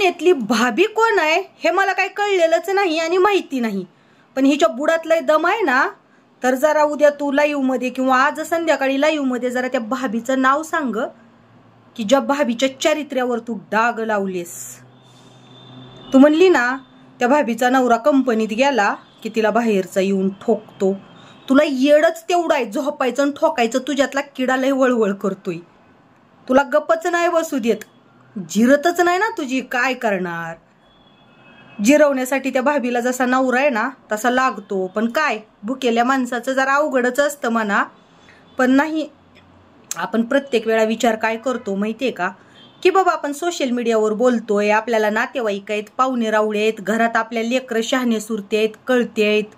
पुण्यातली भाभी कोण आहे हे मला काही कळलेलंच नाही आणि माहिती नाही, पण हिच्या बुडात लय दम आहे ना. तर जरा उद्या तू लाईव्ह मध्ये किंवा आज संध्याकाळी लाईव्ह मध्ये जरा त्या भाभीचं नाव सांग की ज्या भाभीच्या चारित्र्यावर तू डाग लावलेस. तू म्हणली ना त्या भाभीचा नवरा कंपनीत गेला की तिला बाहेरचा येऊन ठोकतो. तुला येडच तेवढं आहे, झोपायचं आणि ठोकायचं. तुझ्यातला किडा लय वळवळ करतोय. तुला गप्पच नाही बसू देत. जिरतच नाही ना तुझी. काय करणार? जिरवण्यासाठी त्या भाभीला जसा नवरा आहे ना तसा लागतो, पण काय भुकेल्या माणसाचं जरा अवघडच असतं म्हणा. पण नाही, आपण प्रत्येक वेळा विचार काय करतो माहितीये का, की बाबा आपण सोशल मीडियावर बोलतोय, आपल्याला नातेवाईक आहेत, पाहुणे रावळे आहेत, घरात आपल्या लेकरं शहाणे सुरते आहेत, कळते आहेत,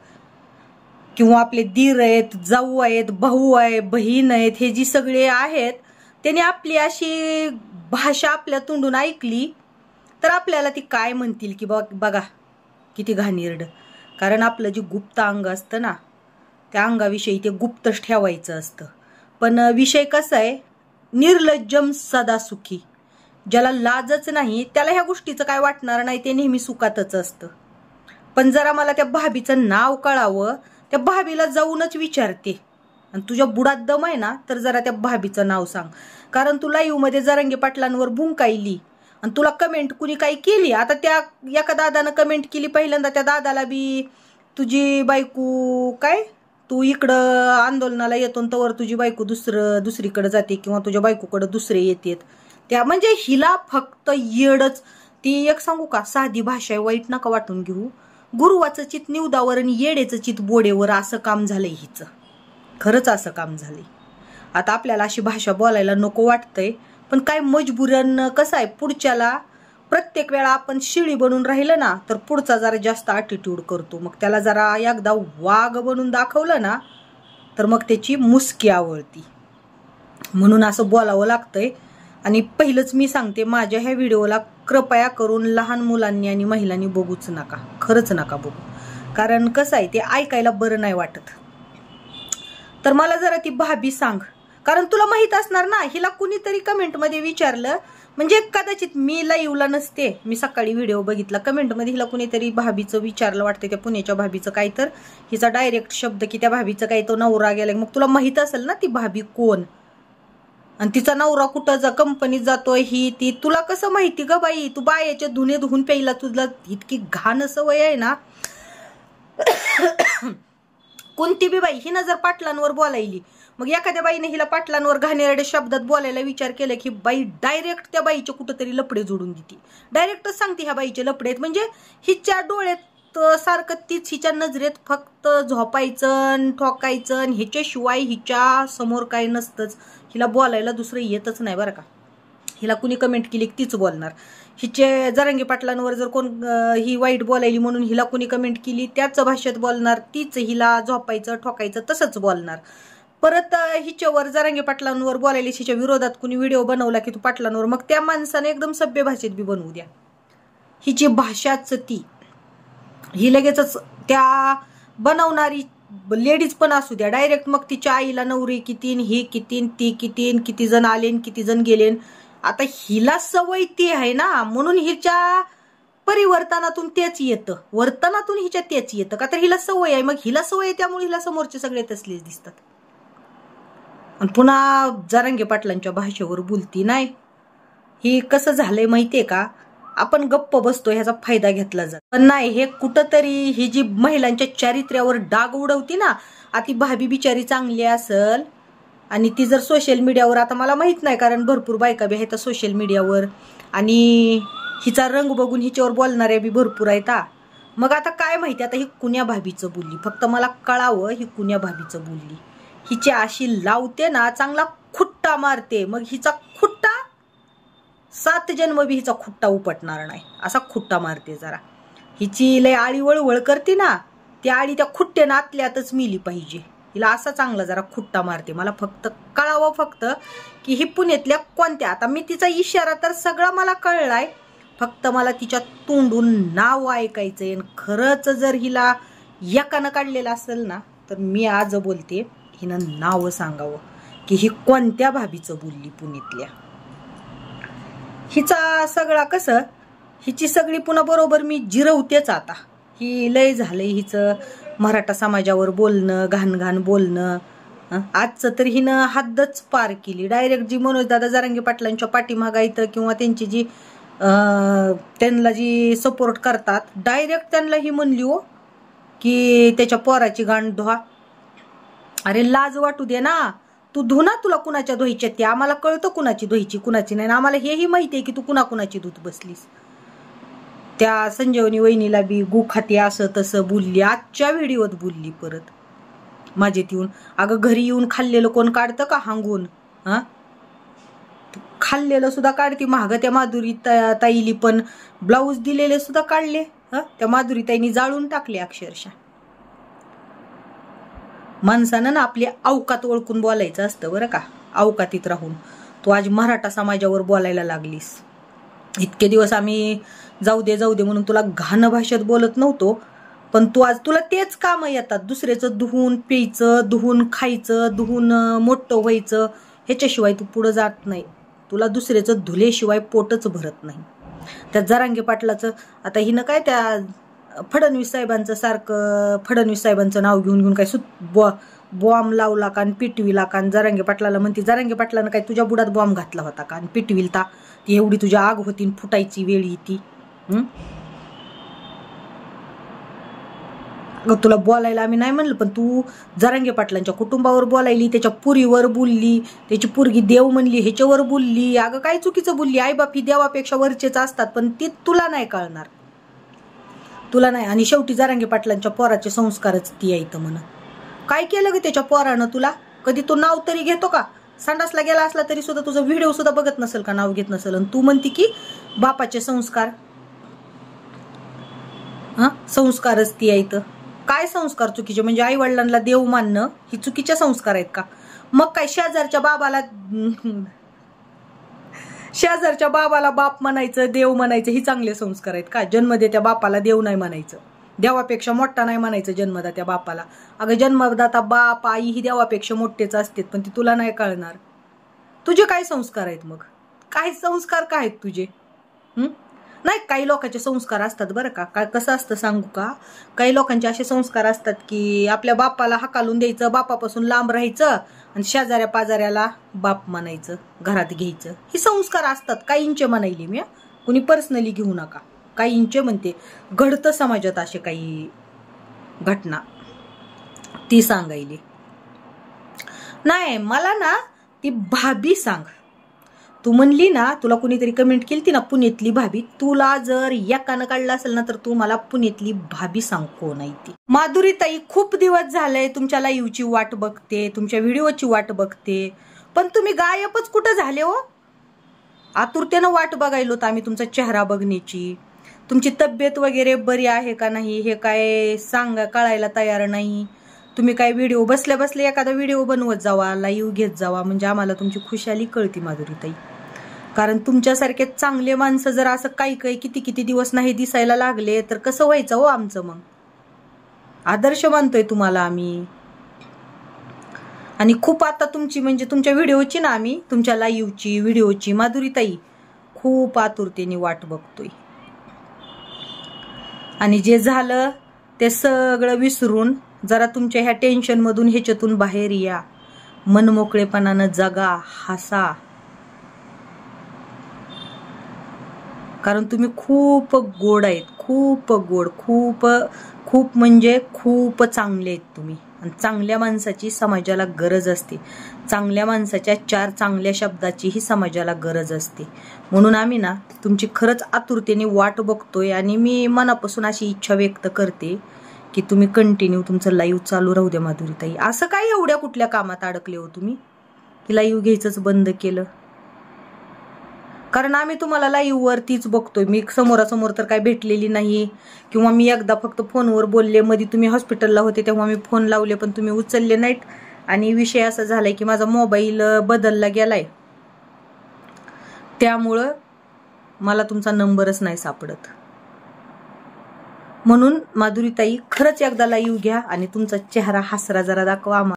किंवा आपले दीर आहेत, जाऊ आहेत, भाऊ आहे, बहीण आहेत, हे जी सगळे आहेत त्याने आपली अशी भाषा आपल्या तोंडून ऐकली तर आपल्याला ती काय म्हणतील की बघा किती घाणेरड. कारण आपलं जे गुप्त अंग असतं ना त्या अंगाविषयी ते गुप्तच ठेवायचं असतं. पण विषय कसा आहे, निर्लज्जम सदा सुखी. ज्याला लाजच नाही त्याला ह्या गोष्टीचं काय वाटणार नाही, ते नेहमी सुखातच असतं. पण जरा मला त्या भाभीचं नाव कळावं, त्या भाभीला जाऊनच विचारते. आणि तुझ्या बुडात दम आहे ना तर जरा त्या भाभीचं नाव सांग. कारण तू लाईव्ह मध्ये जरांगे पाटलांवर भुंकायली आणि तुला कमेंट कुणी काही केली. आता त्या एका दादानं कमेंट केली पहिल्यांदा, त्या दादाला बी तुझी बायको काय, तू इकडं आंदोलनाला येतो तवर तुझी बायको दुसरीकडे जाते किंवा तुझ्या बायकोकडे दुसरे येतात. त्या म्हणजे हिला फक्त येडच. ती एक सांगू का, साधी भाषा वाईट नका वाटून घेऊ. गुरुवाचं चित निवदावर आणि येडेचं चित बोडेवर असं काम झालंय हिचं. खरंच असं काम झालंय. आता आपल्याला अशी भाषा बोलायला नको वाटतंय, पण काय मजबुरीनं कसं आहे, पुढच्याला प्रत्येक वेळा आपण शिळी बनून राहिलं ना तर पुढचा जरा जास्त ॲटिट्यूड करतो. मग त्याला जरा एकदा वाघ बनून दाखवलं ना तर मग त्याची मुसकी आवळती. म्हणून असं बोलावं लागतंय. आणि पहिलंच मी सांगते, माझ्या ह्या व्हिडिओला कृपया करून लहान मुलांनी आणि महिलांनी बघूच नका. खरंच नका बघू. कारण कसं आहे, ते ऐकायला बरं नाही वाटत. तर मला जरा ती भाभी सांग. कारण तुला माहित असणार ना, हिला कुणीतरी कमेंटमध्ये विचारलं, म्हणजे कदाचित मी लाईव्हला नसते, मी सकाळी व्हिडिओ बघितला, कमेंटमध्ये हिला कुणीतरी भाभीचं विचारलं वाटतं, त्या पुण्याच्या भाभीचं काय, तर हिचा डायरेक्ट शब्द की त्या भाभीचं काय तो नवरा गेला. मग तुला माहित असेल ना ती भाभी कोण आणि तिचा नवरा कुठं कंपनीत जातोय, ही ती तुला कसं माहिती ग बाई? तू बायाचे धुणे धुवून प्यायला तुला इतकी घाण सवय आहे ना. कोणती बी बाई हिनं जर पाटलांवर बोलायली, मग एखाद्या बाईने हिला पाटलांवर घाणेरड्या शब्दात बोलायला विचार केला की बाई डायरेक्ट त्या बाईचे कुठंतरी लपडे जोडून देते. डायरेक्टच सांगते ह्या बाईचे लपडे आहेत. म्हणजे हिच्या डोळ्यात सारखं तीच, हिच्या नजरेत फक्त झोपायचं ठोकायचं, ह्याच्याशिवाय हिच्या समोर काही नसतंच. हिला बोलायला दुसरं येतच नाही बरं का. हिला कुणी कमेंट केली की तीच बोलणार. हिचे जरांगे पाटलांवर जर कोण ही वाईट बोलायली म्हणून हिला कुणी कमेंट केली त्याच भाषेत बोलणार, तीच हिला झोपायचं ठोकायचं तसंच बोलणार. परत हिच्यावर जरांगे पाटलांवर बोलायली, हिच्या विरोधात कुणी व्हिडिओ बनवला की तू पाटलांवर, मग त्या माणसाने एकदम सभ्य भाषेत बी बनवू द्या. हिची भाषाच ती, ही लगेचच त्या बनवणारी लेडीज पण असू द्या, डायरेक्ट मग तिच्या आईला नवरी कितीन, ही कितीन, ती कितीन, किती जण आलेन, किती जण गेलेन. आता हिला सवय ती आहे ना, म्हणून हिच्या परिवर्तनातून तेच येतं, वर्तनातून हिच्या तेच येतं. का तर हिला सवय आहे, मग हिला सवय आहे त्यामुळे हिला समोरचे सगळे तसलेच दिसतात. आणि पुन्हा जरांगे पाटलांच्या भाषेवर बोलती नाही. ही कसं झालंय माहितीये का, आपण गप्प बसतो ह्याचा फायदा घेतला जातो. पण नाही, हे कुठंतरी ही जी महिलांच्या चारित्र्यावर डाग उडवती ना, ती भाभी बिचारी चांगली असल आणि ती जर सोशल मीडियावर, आता मला माहित नाही कारण भरपूर बायका बी आहेत सोशल मीडियावर आणि हिचा रंग बघून हिच्यावर बोलणाऱ्या बी भरपूर आहेत. मग आता काय माहिती आता ही कुण्या भाभीचं बोलली, फक्त मला कळावं ही कुण्या भाभीचं बोलली. हिची अशी लावते ना, चांगला खुट्टा मारते, मग हिचा खुट्टा 7 जन्म बी हिचा खुट्टा उपटणार नाही, असा खुट्टा मारते. जरा हिची लय आळी वळवळ करते ना, ती आळी त्या खुट्ट्यानं आतल्यातच मिली पाहिजे. हिला असा चांगला जरा खुट्टा मारते. मला फक्त कळावं फक्त की ही पुण्यातल्या कोणत्या. आता मी तिचा इशारा तर सगळा मला कळलाय, फक्त मला तिच्या तोंडून नाव ऐकायचंय. खरंच जर हिला एकानं काढलेलं असेल ना तर मी आज बोलते, हिनं नाव सांगावं की ही कोणत्या भाभीचं बोलली पुण्यातल्या. हिचा सगळा कसं, हिची सगळी पुन्हा बरोबर मी जिरवतेच आता. ही लय झालंय हिचं मराठा समाजावर बोलणं, घाण घाण बोलणं. आजचं तर हिनं हद्दच पार केली. डायरेक्ट जी मनोज दादा जरांगे पाटलांच्या पाठीमागं इथं किंवा त्यांची जी त्यांना जी सपोर्ट करतात, डायरेक्ट त्यांना ही म्हणली हो की त्याच्या पोराची गांड धुवा. अरे लाज वाटू दे ना, तू धुना, तुला कुणाच्या धुईच्या ते आम्हाला कळतं कुणाची धुईची कुणाची नाही. आम्हाला हेही माहिती आहे की तू कुणाकुणाची धुत बसलीस. त्या संजीवनी वहिनीला बी गुखाती असं तसं बोलली, आजच्या व्हिडिओत बोलली परत माझ्यात येऊन. अगं घरी येऊन खाल्लेलं कोण काढतं का हांगून? खाल्लेलं सुद्धा काढते. महाग त्या माधुरी ताईली पण ब्लाऊज दिलेले सुद्धा काढले. त्या माधुरी ताईनी जाळून टाकले अक्षरशः. माणसानं ना आपली अवकात ओळखून बोलायचं असतं बरं का. अवकातीत राहून तू आज मराठा समाजावर बोलायला लागलीस. इतके दिवस आम्ही जाऊ दे म्हणून तुला घाण भाषेत बोलत नव्हतो, पण तू आज तुला तेच कामं येतात. दुसऱ्याचं धुवून प्यायचं, धुवून खायचं, धुवून मोठं व्हायचं, ह्याच्याशिवाय तू पुढं जात नाही. तुला दुसऱ्याचं धुल्याशिवाय पोटच भरत नाही. त्या जरांगे पाटलाचं आता हिनं काय त्या फडणवीस साहेबांचं सारखं फडणवीस साहेबांचं नाव घेऊन घेऊन काय बॉम्ब लावला का आणि पिटविला का. जरांगे पाटलाला म्हणते, जरांगे पाटलानं काय तुझ्या बुडात बॉम्ब घातला होता का आणि पिटविलता? ती एवढी तुझ्या आग होती फुटायची वेळ येते. तुला बोलायला आम्ही नाही म्हणलं, पण तू जरांगे पाटलांच्या कुटुंबावर बोलायली, त्याच्या पुरीवर बोलली, त्याची पुरगी देव म्हणली, ह्याच्यावर बोलली. अगं काय चुकीचं बोलली? आईबाप ही देवापेक्षा वरचेच असतात, पण ती तुला नाही कळणार, तुला नाही. आणि शेवटी जरांगे पाटलांच्या पोराचे संस्कारच ती येतं म्हण. काय केलं ग त्याच्या पोरानं तुला? कधी तो नाव तरी घेतो का? संडासला गेला असला तरी सुद्धा तुझा व्हिडिओ सुद्धा बघत नसेल का, नाव घेत नसेल. आणि तू म्हणती की बापाचे संस्कार, संस्कारच ती येतं. काय संस्कार चुकीचे? म्हणजे आई वडिलांना देव मानणं ही चुकीचे संस्कार आहेत का? मग काय शेजारच्या बाबाला बाप म्हणायचं, देव म्हणायचं ही चांगले संस्कार आहेत का? जन्मदात्या बापाला देव नाही म्हणायचं, देवापेक्षा मोठा नाही म्हणायचं जन्मदात्या बापाला. अगं जन्मदाता बाप आई ही देवापेक्षा मोठेच असतात, पण ती तुला नाही कळणार. तुझे काय संस्कार आहेत मग? काय संस्कार काय आहेत तुझे? नाही, काही लोकांचे संस्कार असतात बरं का. काय कसं असतं सांगू का? काही लोकांचे असे संस्कार असतात की आपल्या बापाला हकालून द्यायचं, बापापासून लांब राहायचं आणि शेजाऱ्या पाजाऱ्याला बाप म्हणायचं, घरात घ्यायचं. ही संस्कार असतात. काहींचे म्हणायली मी, कुणी पर्सनली घेऊ नका. काहींचे म्हणते, घडतं समाजात असे काही घटना, ती सांगायली. नाही मला ना ती भाभी सांग. तू म्हणली ना, तुला कुणीतरी कमेंट केली ना पुण्यातली भाभी, तुला जर एकानं काढलं असेल ना तर तू मला पुण्यातली भाभी सांग कोण आहे ती. माधुरी ताई, खूप दिवस झाले तुमच्या लाईव्हची वाट बघते, तुमच्या व्हिडिओची वाट बघते, पण तुम्ही गायबच कुठं झाले हो? आतुरतेनं वाट बघायलो आम्ही तुमचा चेहरा बघण्याची. तुमची तब्येत वगैरे बरी आहे का नाही हे काय कळायला तयार नाही. तुम्ही काय व्हिडिओ बसल्या बसल्या एखादा व्हिडिओ बनवत जावा, लाईव्ह घेत जावा, म्हणजे आम्हाला तुमची खुशाली कळती माधुरी ताई. कारण तुमच्यासारखे चांगले माणसं जर असं काही किती किती दिवस नाही दिसायला लागले तर कसं व्हायचं हो आमचं? मग आदर्श मानतोय तुम्हाला आम्ही. आणि खूप आता तुमची म्हणजे तुमच्या व्हिडिओची ना, आम्ही तुमच्या लाईव्हची व्हिडिओची माधुरी ताई खूप आतुरतेने वाट बघतोय. आणि जे झालं ते सगळं विसरून जरा तुमच्या ह्या टेन्शन मधून ह्याच्यातून बाहेर या, मनमोकळेपणानं जगा, हसा. कारण तुम्ही खूप गोड आहेत, खूप गोड, खूप म्हणजे खूप चांगले आहेत तुम्ही. आणि चांगल्या माणसाची समाजाला गरज असते, चांगल्या माणसाच्या 4 चांगल्या शब्दाची ही समाजाला गरज असते. म्हणून आम्ही ना तुमची खरंच आतुरतेने वाट बघतोय. आणि मी मनापासून अशी इच्छा व्यक्त करते की तुम्ही कंटिन्यू तुमचं लाईव्ह चालू राहू द्या माधुरी ताई. असं काय एवढ्या कुठल्या कामात अडकले हो तुम्ही की लाईव्ह घ्यायचंच बंद केलं? कारण आम्ही तुम्हाला लाईव्ह वरतीच बघतोय. मी समोरासमोर तर काय भेटलेली नाही, किंवा मी एकदा फक्त फोनवर बोलले. मध्ये तुम्ही हॉस्पिटलला होते तेव्हा मी फोन लावले पण तुम्ही उचलले नाहीत. आणि विषय असा झालाय की माझा मोबाईल बदलला गेलाय, त्यामुळं मला तुमचा नंबरच नाही सापडत. म्हणून माधुरी ताई खरंच एकदा लाईव्ह घ्या आणि तुमचा चेहरा हसरा जरा दाखवा आम्हाला.